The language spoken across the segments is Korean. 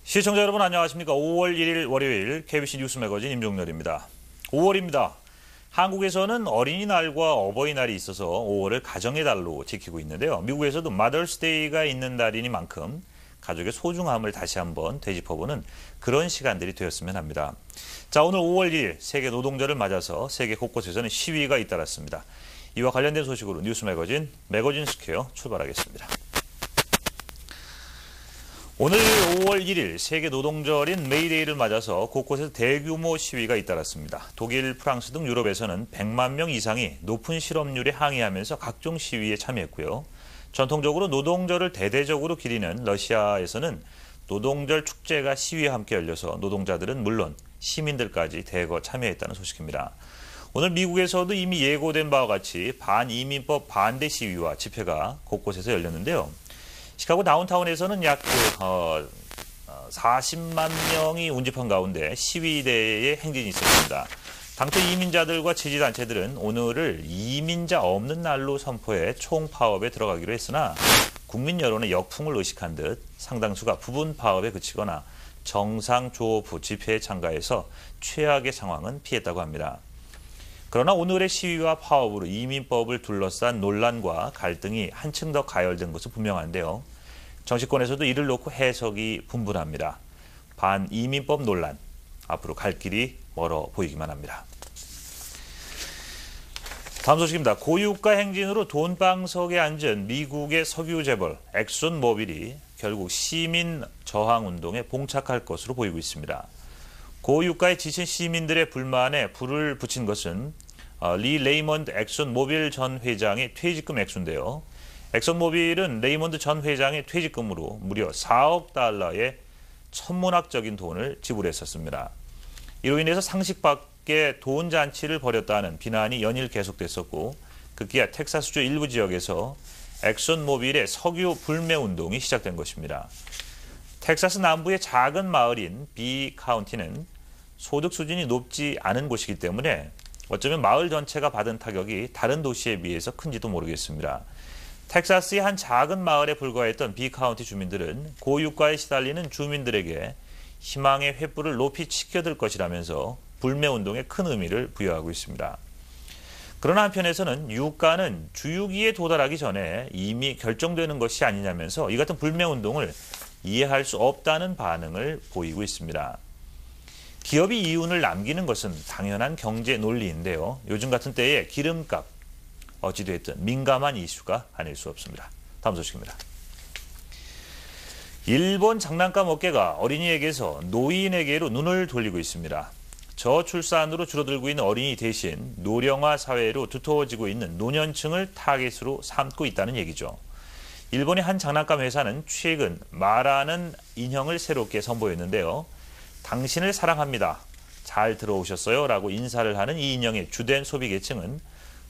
시청자 여러분 안녕하십니까. 5월 1일 월요일 KBC 뉴스 매거진 임종렬입니다. 5월입니다. 한국에서는 어린이날과 어버이날이 있어서 5월을 가정의 달로 지키고 있는데요. 미국에서도 마더스데이가 있는 날이니만큼 가족의 소중함을 다시 한번 되짚어보는 그런 시간들이 되었으면 합니다. 자, 오늘 5월 1일 세계 노동절을 맞아서 세계 곳곳에서는 시위가 잇따랐습니다. 이와 관련된 소식으로 뉴스 매거진 스퀘어 출발하겠습니다. 오늘 5월 1일 세계 노동절인 메이데이를 맞아서 곳곳에서 대규모 시위가 잇따랐습니다. 독일, 프랑스 등 유럽에서는 100만 명 이상이 높은 실업률에 항의하면서 각종 시위에 참여했고요. 전통적으로 노동절을 대대적으로 기리는 러시아에서는 노동절 축제가 시위와 함께 열려서 노동자들은 물론 시민들까지 대거 참여했다는 소식입니다. 오늘 미국에서도 이미 예고된 바와 같이 반이민법 반대 시위와 집회가 곳곳에서 열렸는데요. 시카고 다운타운에서는 약 40만 명이 운집한 가운데 시위대의 행진이 있었습니다. 당초 이민자들과 지지단체들은 오늘을 이민자 없는 날로 선포해 총파업에 들어가기로 했으나 국민 여론의 역풍을 의식한 듯 상당수가 부분 파업에 그치거나 정상조업 집회에 참가해서 최악의 상황은 피했다고 합니다. 그러나 오늘의 시위와 파업으로 이민법을 둘러싼 논란과 갈등이 한층 더 가열된 것은 분명한데요. 정치권에서도 이를 놓고 해석이 분분합니다. 반이민법 논란, 앞으로 갈 길이 멀어 보이기만 합니다. 다음 소식입니다. 고유가 행진으로 돈방석에 앉은 미국의 석유 재벌 엑손 모빌이 결국 시민 저항 운동에 봉착할 것으로 보이고 있습니다. 고유가에 지친 시민들의 불만에 불을 붙인 것은 리 레이먼드 엑손 모빌 전 회장의 퇴직금 액수인데요. 엑손 모빌은 레이먼드 전 회장의 퇴직금으로 무려 4억 달러의 천문학적인 돈을 지불했었습니다. 이로 인해서 상식 밖의 돈 잔치를 벌였다는 비난이 연일 계속됐었고 급기야 텍사스주 일부 지역에서 엑손 모빌의 석유 불매 운동이 시작된 것입니다. 텍사스 남부의 작은 마을인 비 카운티는 소득 수준이 높지 않은 곳이기 때문에 어쩌면 마을 전체가 받은 타격이 다른 도시에 비해서 큰지도 모르겠습니다. 텍사스의 한 작은 마을에 불과했던 비 카운티 주민들은 고유가에 시달리는 주민들에게 희망의 횃불을 높이 치켜들 것이라면서 불매 운동에 큰 의미를 부여하고 있습니다. 그러나 한편에서는 유가는 주유기에 도달하기 전에 이미 결정되는 것이 아니냐면서 이 같은 불매 운동을 이해할 수 없다는 반응을 보이고 있습니다. 기업이 이윤을 남기는 것은 당연한 경제 논리인데요. 요즘 같은 때에 기름값, 어찌됐든 민감한 이슈가 아닐 수 없습니다. 다음 소식입니다. 일본 장난감 업계가 어린이에게서 노인에게로 눈을 돌리고 있습니다. 저출산으로 줄어들고 있는 어린이 대신 노령화 사회로 두터워지고 있는 노년층을 타깃으로 삼고 있다는 얘기죠. 일본의 한 장난감 회사는 최근 말하는 인형을 새롭게 선보였는데요. 당신을 사랑합니다. 잘 들어오셨어요? 라고 인사를 하는 이 인형의 주된 소비 계층은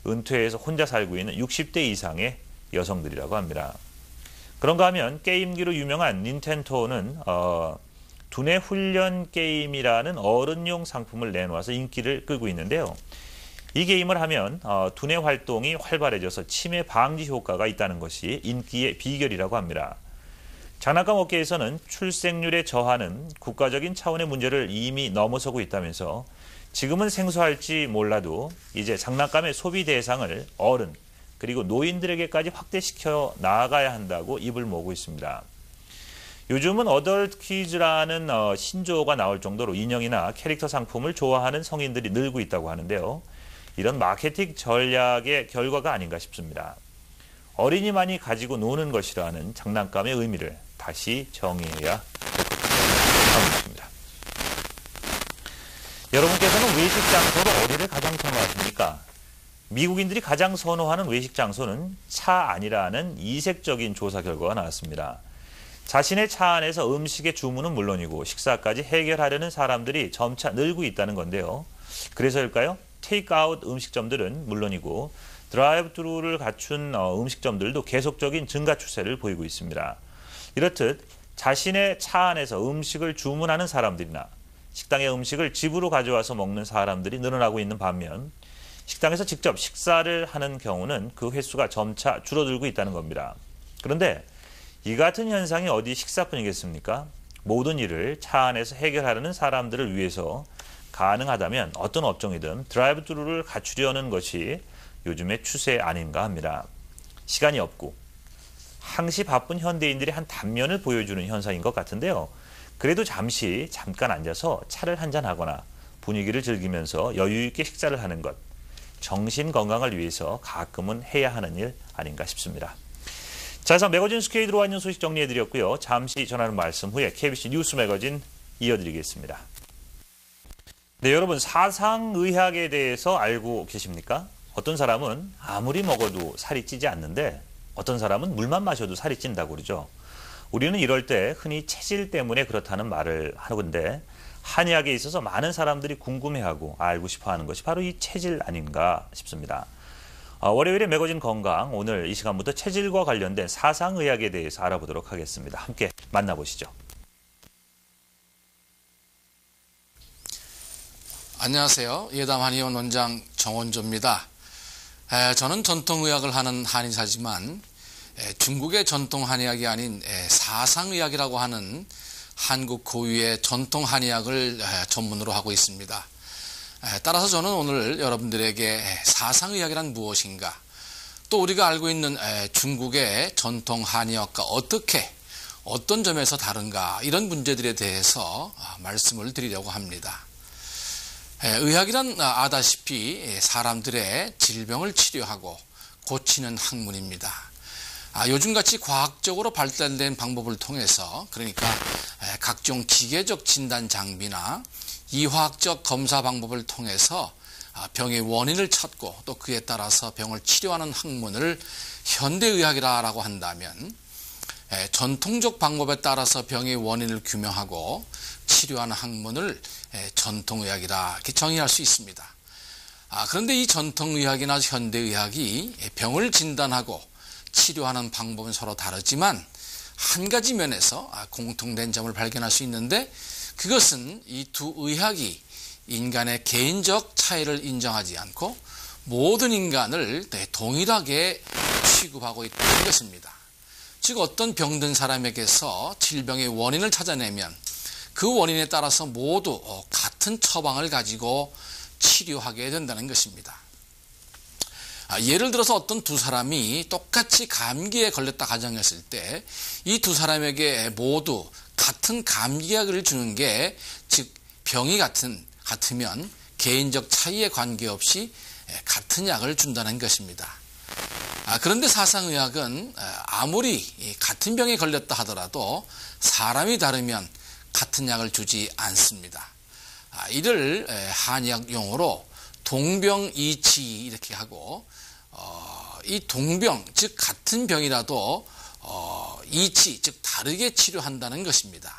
은퇴해서 혼자 살고 있는 60대 이상의 여성들이라고 합니다. 그런가 하면 게임기로 유명한 닌텐도는 두뇌 훈련 게임이라는 어른용 상품을 내놓아서 인기를 끌고 있는데요. 이 게임을 하면 두뇌 활동이 활발해져서 치매 방지 효과가 있다는 것이 인기의 비결이라고 합니다. 장난감 업계에서는 출생률의 저하는 국가적인 차원의 문제를 이미 넘어서고 있다면서 지금은 생소할지 몰라도 이제 장난감의 소비 대상을 어른 그리고 노인들에게까지 확대시켜 나아가야 한다고 입을 모으고 있습니다. 요즘은 어덜트 퀴즈라는 신조어가 나올 정도로 인형이나 캐릭터 상품을 좋아하는 성인들이 늘고 있다고 하는데요. 이런 마케팅 전략의 결과가 아닌가 싶습니다. 어린이만이 가지고 노는 것이라는 장난감의 의미를 다시 정의해야 합니다. 여러분께서는 외식 장소로 어디를 가장 선호하십니까? 미국인들이 가장 선호하는 외식 장소는 차 안이라는 이색적인 조사 결과가 나왔습니다. 자신의 차 안에서 음식의 주문은 물론이고 식사까지 해결하려는 사람들이 점차 늘고 있다는 건데요. 그래서일까요? 테이크아웃 음식점들은 물론이고 드라이브 트루를 갖춘 음식점들도 계속적인 증가 추세를 보이고 있습니다. 이렇듯 자신의 차 안에서 음식을 주문하는 사람들이나 식당의 음식을 집으로 가져와서 먹는 사람들이 늘어나고 있는 반면 식당에서 직접 식사를 하는 경우는 그 횟수가 점차 줄어들고 있다는 겁니다. 그런데 이 같은 현상이 어디 식사뿐이겠습니까? 모든 일을 차 안에서 해결하려는 사람들을 위해서 가능하다면 어떤 업종이든 드라이브 스루를 갖추려는 것이 요즘의 추세 아닌가 합니다. 시간이 없고 항시 바쁜 현대인들의 한 단면을 보여주는 현상인 것 같은데요. 그래도 잠깐 앉아서 차를 한잔하거나 분위기를 즐기면서 여유 있게 식사를 하는 것, 정신 건강을 위해서 가끔은 해야 하는 일 아닌가 싶습니다. 자, 이상 매거진 스퀘어에 들어와 있는 소식 정리해드렸고요. 잠시 전하는 말씀 후에 KBC 뉴스 매거진 이어드리겠습니다. 네, 여러분 사상의학에 대해서 알고 계십니까? 어떤 사람은 아무리 먹어도 살이 찌지 않는데 어떤 사람은 물만 마셔도 살이 찐다고 그러죠. 우리는 이럴 때 흔히 체질 때문에 그렇다는 말을 하는데 한의학에 있어서 많은 사람들이 궁금해하고 알고 싶어하는 것이 바로 이 체질 아닌가 싶습니다. 월요일에 매거진 건강, 오늘 이 시간부터 체질과 관련된 사상의학에 대해서 알아보도록 하겠습니다. 함께 만나보시죠. 안녕하세요. 예담 한의원 원장 정원조입니다. 저는 전통의학을 하는 한의사지만 중국의 전통 한의학이 아닌 사상의학이라고 하는 한국 고유의 전통 한의학을 전문으로 하고 있습니다. 따라서 저는 오늘 여러분들에게 사상의학이란 무엇인가, 또 우리가 알고 있는 중국의 전통 한의학과 어떤 점에서 다른가, 이런 문제들에 대해서 말씀을 드리려고 합니다. 의학이란 아다시피 사람들의 질병을 치료하고 고치는 학문입니다. 요즘같이 과학적으로 발달된 방법을 통해서, 그러니까 각종 기계적 진단 장비나 이화학적 검사 방법을 통해서 병의 원인을 찾고 또 그에 따라서 병을 치료하는 학문을 현대의학이라고 한다면, 전통적 방법에 따라서 병의 원인을 규명하고 치료하는 학문을 전통의학이라 이렇게 정의할 수 있습니다. 그런데 이 전통의학이나 현대의학이 병을 진단하고 치료하는 방법은 서로 다르지만 한 가지 면에서 공통된 점을 발견할 수 있는데, 그것은 이 두 의학이 인간의 개인적 차이를 인정하지 않고 모든 인간을 동일하게 취급하고 있다는 것입니다. 즉, 어떤 병든 사람에게서 질병의 원인을 찾아내면 그 원인에 따라서 모두 같은 처방을 가지고 치료하게 된다는 것입니다. 예를 들어서 어떤 두 사람이 똑같이 감기에 걸렸다 가정했을 때 이 두 사람에게 모두 같은 감기약을 주는 게, 즉 병이 같으면 개인적 차이에 관계없이 같은 약을 준다는 것입니다. 그런데 사상의학은 아무리 같은 병에 걸렸다 하더라도 사람이 다르면 같은 약을 주지 않습니다. 이를 한의학 용어로 동병이치 이렇게 하고, 이 동병, 즉 같은 병이라도 이치, 즉 다르게 치료한다는 것입니다.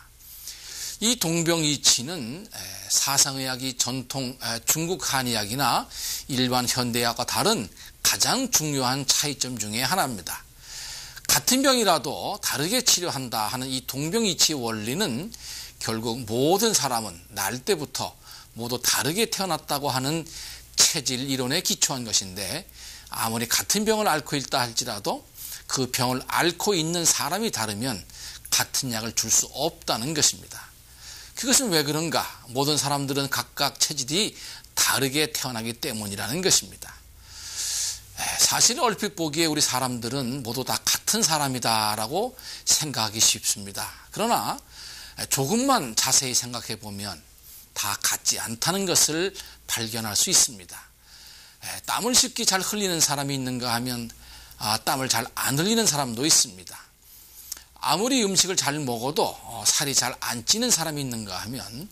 이 동병이치는 사상의학이 전통 중국 한의학이나 일반 현대의학과 다른 가장 중요한 차이점 중에 하나입니다. 같은 병이라도 다르게 치료한다 하는 이 동병이치의 원리는 결국 모든 사람은 날 때부터 모두 다르게 태어났다고 하는 체질 이론에 기초한 것인데, 아무리 같은 병을 앓고 있다 할지라도 그 병을 앓고 있는 사람이 다르면 같은 약을 줄 수 없다는 것입니다. 그것은 왜 그런가? 모든 사람들은 각각 체질이 다르게 태어나기 때문이라는 것입니다. 사실 얼핏 보기에 우리 사람들은 모두 다 같은 사람이다라고 생각하기 쉽습니다. 그러나 조금만 자세히 생각해 보면 다 같지 않다는 것을 발견할 수 있습니다. 땀을 쉽게 잘 흘리는 사람이 있는가 하면 땀을 잘 안 흘리는 사람도 있습니다. 아무리 음식을 잘 먹어도 살이 잘 안 찌는 사람이 있는가 하면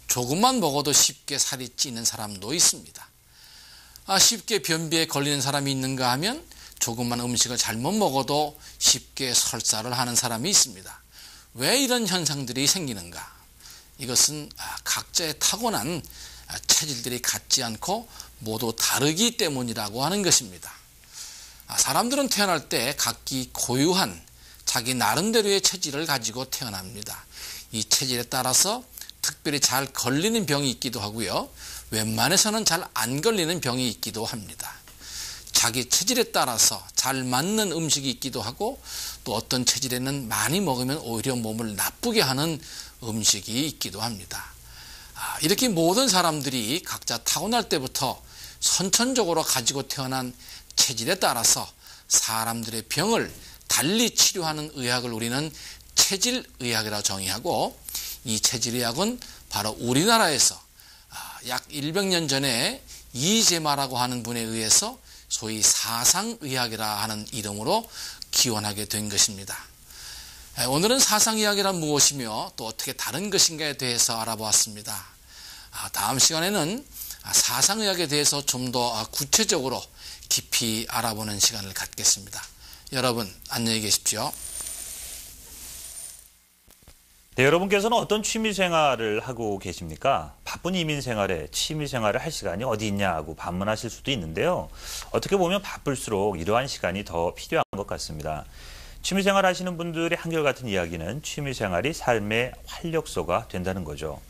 조금만 먹어도 쉽게 살이 찌는 사람도 있습니다. 쉽게 변비에 걸리는 사람이 있는가 하면 조금만 음식을 잘못 먹어도 쉽게 설사를 하는 사람이 있습니다. 왜 이런 현상들이 생기는가? 이것은 각자의 타고난 체질들이 같지 않고 모두 다르기 때문이라고 하는 것입니다. 사람들은 태어날 때 각기 고유한 자기 나름대로의 체질을 가지고 태어납니다. 이 체질에 따라서 특별히 잘 걸리는 병이 있기도 하고요, 웬만해서는 잘 안 걸리는 병이 있기도 합니다. 자기 체질에 따라서 잘 맞는 음식이 있기도 하고 또 어떤 체질에는 많이 먹으면 오히려 몸을 나쁘게 하는 음식이 있기도 합니다. 이렇게 모든 사람들이 각자 타고날 때부터 선천적으로 가지고 태어난 체질에 따라서 사람들의 병을 달리 치료하는 의학을 우리는 체질의학이라고 정의하고, 이 체질의학은 바로 우리나라에서 약 100년 전에 이재마라고 하는 분에 의해서 소위 사상의학이라 하는 이름으로 기원하게 된 것입니다. 오늘은 사상의학이란 무엇이며 또 어떻게 다른 것인가에 대해서 알아보았습니다. 다음 시간에는 사상의학에 대해서 좀 더 구체적으로 깊이 알아보는 시간을 갖겠습니다. 여러분 안녕히 계십시오. 네, 여러분께서는 어떤 취미 생활을 하고 계십니까? 바쁜 이민 생활에 취미 생활을 할 시간이 어디 있냐고 반문하실 수도 있는데요. 어떻게 보면 바쁠수록 이러한 시간이 더 필요한 것 같습니다. 취미 생활 하시는 분들의 한결같은 이야기는 취미 생활이 삶의 활력소가 된다는 거죠.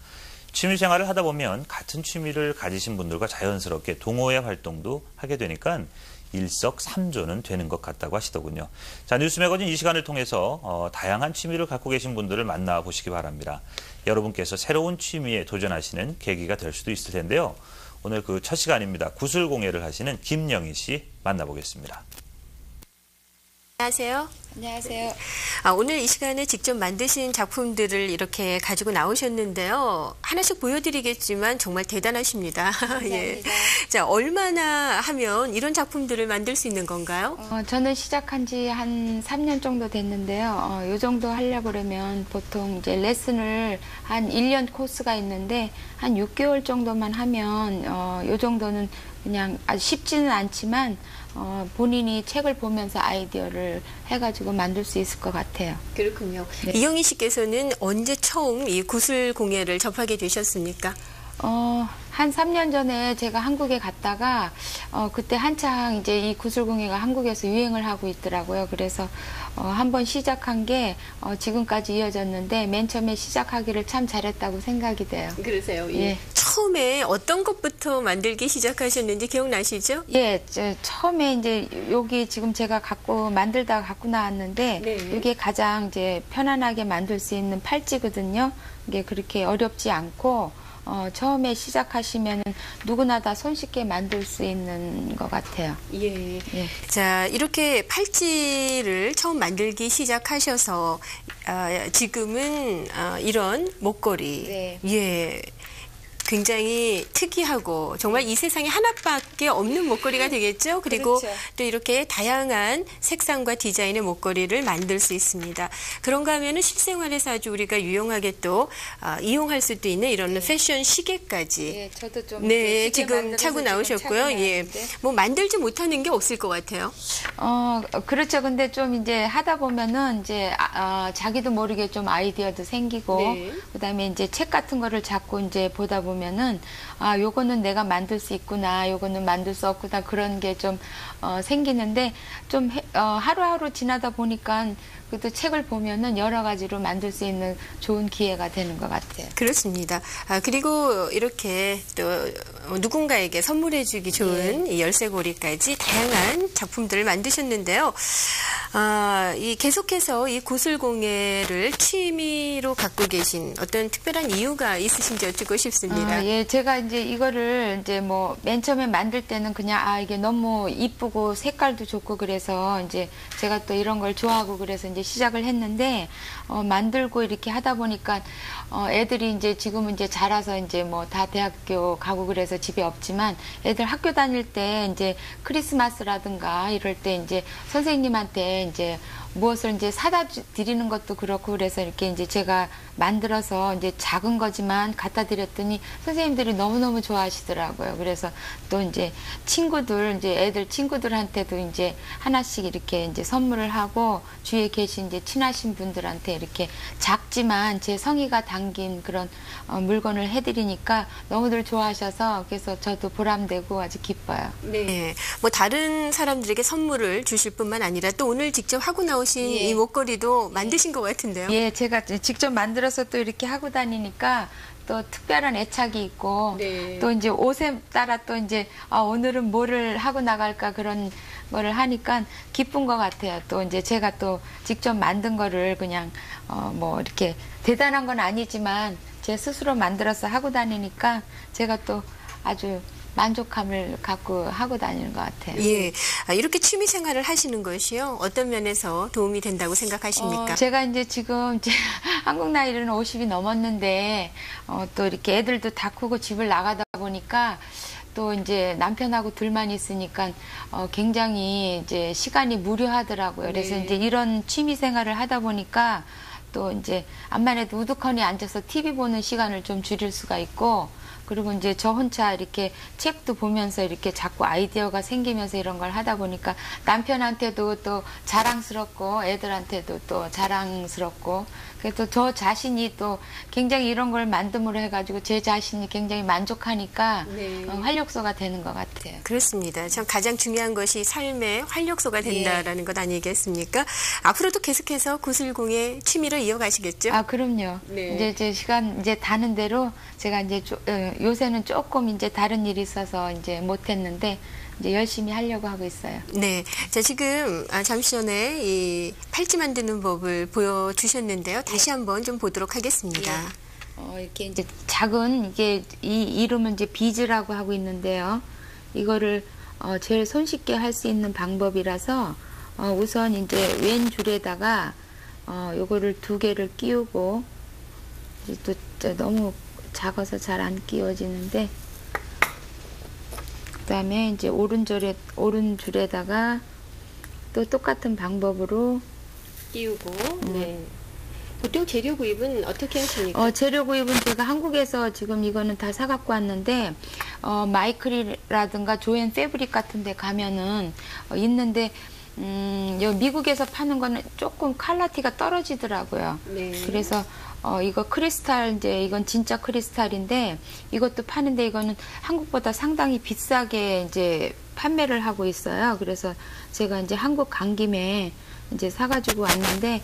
취미 생활을 하다 보면 같은 취미를 가지신 분들과 자연스럽게 동호회 활동도 하게 되니까 일석삼조는 되는 것 같다고 하시더군요. 자, 뉴스 매거진 이 시간을 통해서 다양한 취미를 갖고 계신 분들을 만나보시기 바랍니다. 여러분께서 새로운 취미에 도전하시는 계기가 될 수도 있을 텐데요. 오늘 그 첫 시간입니다. 구슬공예를 하시는 김영희 씨 만나보겠습니다. 안녕하세요. 안녕하세요. 오늘 이 시간에 직접 만드신 작품들을 이렇게 가지고 나오셨는데요. 하나씩 보여드리겠지만 정말 대단하십니다. 예. 자, 얼마나 하면 이런 작품들을 만들 수 있는 건가요? 저는 시작한 지 한 3년 정도 됐는데요. 이 정도 하려고 그러면 보통 이제 레슨을 한 1년 코스가 있는데 한 6개월 정도만 하면 이 정도는 그냥 아주 쉽지는 않지만 본인이 책을 보면서 아이디어를 해가지고 만들 수 있을 것 같아요. 그렇군요. 네. 이영희 씨께서는 언제 처음 이 구슬공예를 접하게 되셨습니까? 한 3년 전에 제가 한국에 갔다가 그때 한창 이제 이 구슬공예가 한국에서 유행을 하고 있더라고요. 그래서 한번 시작한 게 지금까지 이어졌는데 맨 처음에 시작하기를 참 잘했다고 생각이 돼요. 그러세요. 예. 처음에 어떤 것부터 만들기 시작하셨는지 기억나시죠? 예, 처음에 이제 여기 지금 제가 만들다가 갖고 나왔는데 네. 이게 가장 이제 편안하게 만들 수 있는 팔찌거든요. 이게 그렇게 어렵지 않고 처음에 시작하시면은 누구나 다 손쉽게 만들 수 있는 것 같아요. 예. 예. 자, 이렇게 팔찌를 처음 만들기 시작하셔서 지금은 이런 목걸이, 네. 예, 굉장히 특이하고 정말 이 세상에 하나밖에 없는 목걸이가 되겠죠. 그리고 그렇죠. 또 이렇게 다양한 색상과 디자인의 목걸이를 만들 수 있습니다. 그런가 하면은 실생활에서 아주 우리가 유용하게 또 이용할 수도 있는 이런 패션 시계까지. 예, 저도 좀 네, 시계 지금 만들어서 차고 지금 나오셨고요. 차고 예, 나왔는데. 뭐 만들지 못하는 게 없을 것 같아요. 그렇죠. 근데 좀 이제 하다 보면은 이제 자기도 모르게 좀 아이디어도 생기고 네. 그다음에 이제 책 같은 거를 자꾸 이제 보다 보면은 요거는 내가 만들 수 있구나, 요거는 만들 수 없구나 그런 게 좀 생기는데 좀 하루하루 지나다 보니까 그래도 책을 보면은 여러 가지로 만들 수 있는 좋은 기회가 되는 것 같아요. 그렇습니다. 그리고 이렇게 또 누군가에게 선물해주기 좋은 이 열쇠고리까지 다양한 작품들을 만드셨는데요. 이 계속해서 이 구슬공예를 취미로 갖고 계신 어떤 특별한 이유가 있으신지 여쭙고 싶습니다. 예, 제가 이제 이거를 이제 뭐 맨 처음에 만들 때는 그냥 이게 너무 이쁘고 색깔도 좋고 그래서 이제 제가 또 이런 걸 좋아하고 그래서 이제 시작을 했는데 만들고 이렇게 하다 보니까 애들이 이제 지금은 이제 자라서 이제 뭐 다 대학교 가고 그래서 집에 없지만 애들 학교 다닐 때 이제 크리스마스라든가 이럴 때 이제 선생님한테 이제 무엇을 이제 사다 드리는 것도 그렇고 그래서 이렇게 이제 제가 만들어서 이제 작은 거지만 갖다 드렸더니 선생님들이 너무너무 좋아하시더라고요. 그래서 또 이제 친구들, 이제 애들 친구들한테도 이제 하나씩 이렇게 이제 선물을 하고 주위에 계신 이제 친하신 분들한테 이렇게 작지만 제 성의가 담긴 그런 물건을 해드리니까 너무들 좋아하셔서 그래서 저도 보람되고 아주 기뻐요. 네. 뭐 다른 사람들에게 선물을 주실 뿐만 아니라 또 오늘 직접 하고 나오신 이 목걸이도 만드신 것 같은데요. 예, 제가 직접 만들어서 또 이렇게 하고 다니니까 또 특별한 애착이 있고 네. 또 이제 옷에 따라 또 이제 오늘은 뭐를 하고 나갈까 그런 거를 하니까 기쁜 것 같아요. 또 이제 제가 또 직접 만든 거를 그냥 뭐 이렇게 대단한 건 아니지만 제 스스로 만들어서 하고 다니니까 제가 또 아주 만족감을 갖고 하고 다니는 것 같아요. 예. 이렇게 취미 생활을 하시는 것이요. 어떤 면에서 도움이 된다고 생각하십니까? 제가 이제 지금 이제 한국 나이로는 50이 넘었는데 또 이렇게 애들도 다 크고 집을 나가다 보니까 또 이제 남편하고 둘만 있으니까 굉장히 이제 시간이 무료하더라고요. 그래서 네. 이제 이런 취미 생활을 하다 보니까 또 이제 암만 해도 우두커니 앉아서 TV 보는 시간을 좀 줄일 수가 있고, 그리고 이제 저 혼자 이렇게 책도 보면서 이렇게 자꾸 아이디어가 생기면서 이런 걸 하다 보니까 남편한테도 또 자랑스럽고 애들한테도 또 자랑스럽고, 그래서 저 자신이 또 굉장히 이런 걸 만듦으로 해가지고 제 자신이 굉장히 만족하니까 네. 활력소가 되는 것 같아요. 그렇습니다. 참 가장 중요한 것이 삶의 활력소가 된다라는 것 아니겠습니까? 앞으로도 계속해서 구슬공예 취미로 이어가시겠죠? 그럼요. 네. 이제 제 시간 이제 다는 대로 제가 이제 요새는 조금 이제 다른 일이 있어서 이제 못했는데 이제 열심히 하려고 하고 있어요. 네. 자, 지금 잠시 전에 이 팔찌 만드는 법을 보여주셨는데요. 다시 한번 좀 보도록 하겠습니다. 이렇게 이제 작은 이게 이 이름은 이제 비즈라고 하고 있는데요. 이거를 제일 손쉽게 할 수 있는 방법이라서 우선 이제 왼 줄에다가 요거를 2개를 끼우고, 이제 또 너무 작아서 잘 안 끼워지는데, 그다음에 이제 오른 줄에다가 또 똑같은 방법으로 띄우고, 네. 보통 재료 구입은 어떻게 하십니까? 재료 구입은 제가 한국에서 지금 이거는 다 사갖고 왔는데, 마이클이라든가 조앤 패브릭 같은 데 가면은 있는데, 여기 미국에서 파는 거는 조금 퀄리티가 떨어지더라고요. 네. 그래서 이거 크리스탈, 이제 이건 진짜 크리스탈인데 이것도 파는데 이거는 한국보다 상당히 비싸게 이제 판매를 하고 있어요. 그래서 제가 이제 한국 간 김에 이제 사가지고 왔는데,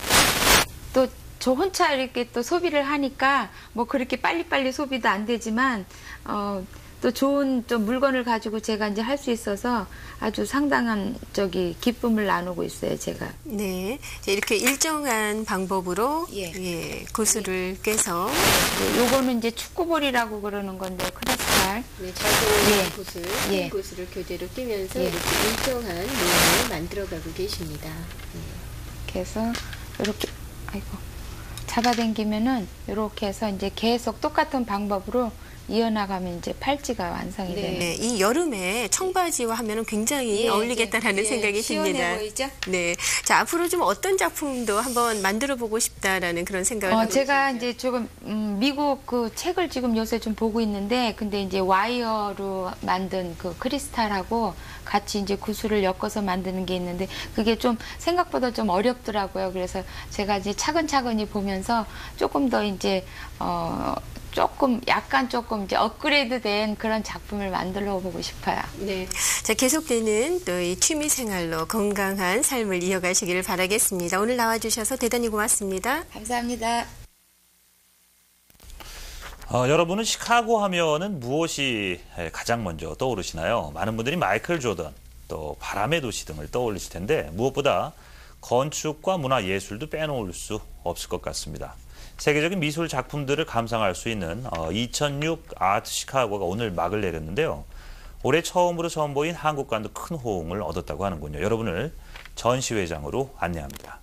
또 저 혼자 이렇게 또 소비를 하니까 뭐 그렇게 빨리빨리 소비도 안 되지만 또 좋은 좀 물건을 가지고 제가 이제 할 수 있어서 아주 상당한 기쁨을 나누고 있어요, 제가. 네. 자, 이렇게 일정한 방법으로 구슬을 꿰서 요거는 이제 축구볼이라고 그러는 건데 크리스탈. 네, 작은 구슬, 큰 예. 구슬을 교대로 끼면서 예. 이렇게 일정한 모양을 만들어가고 계십니다. 이렇게 해서 이렇게 잡아당기면은 이렇게 해서 이제 계속 똑같은 방법으로 이어나가면 이제 팔찌가 완성이 돼요. 네, 이 여름에 청바지와 하면은 굉장히 어울리겠다라는 생각이 듭니다. 시원해 보이죠? 네, 자 앞으로 좀 어떤 작품도 한번 만들어 보고 싶다라는 그런 생각을 하고 제가 있습니다. 이제 조금 미국 그 책을 지금 요새 좀 보고 있는데, 근데 이제 와이어로 만든 그 크리스탈하고 같이 이제 구슬을 엮어서 만드는 게 있는데 그게 좀 생각보다 좀 어렵더라고요. 그래서 제가 이제 차근차근히 보면서 조금 더 이제 약간 조금 이제 업그레이드된 그런 작품을 만들어 보고 싶어요. 네, 자 계속되는 또 이 취미 생활로 건강한 삶을 이어가시기를 바라겠습니다. 오늘 나와주셔서 대단히 고맙습니다. 감사합니다. 여러분은 시카고 하면은 무엇이 가장 먼저 떠오르시나요? 많은 분들이 마이클 조던, 또 바람의 도시 등을 떠올리실 텐데 무엇보다 건축과 문화 예술도 빼놓을 수 없을 것 같습니다. 세계적인 미술 작품들을 감상할 수 있는 2006 아트 시카고가 오늘 막을 내렸는데요. 올해 처음으로 선보인 한국관도 큰 호응을 얻었다고 하는군요. 여러분을 전시회장으로 안내합니다.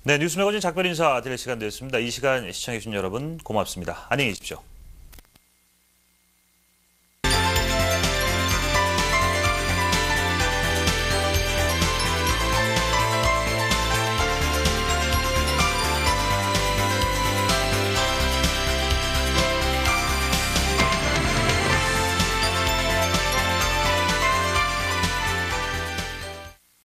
네, 뉴스 매거진 작별 인사 드릴 시간 되었습니다. 이 시간 시청해주신 여러분 고맙습니다. 안녕히 계십시오.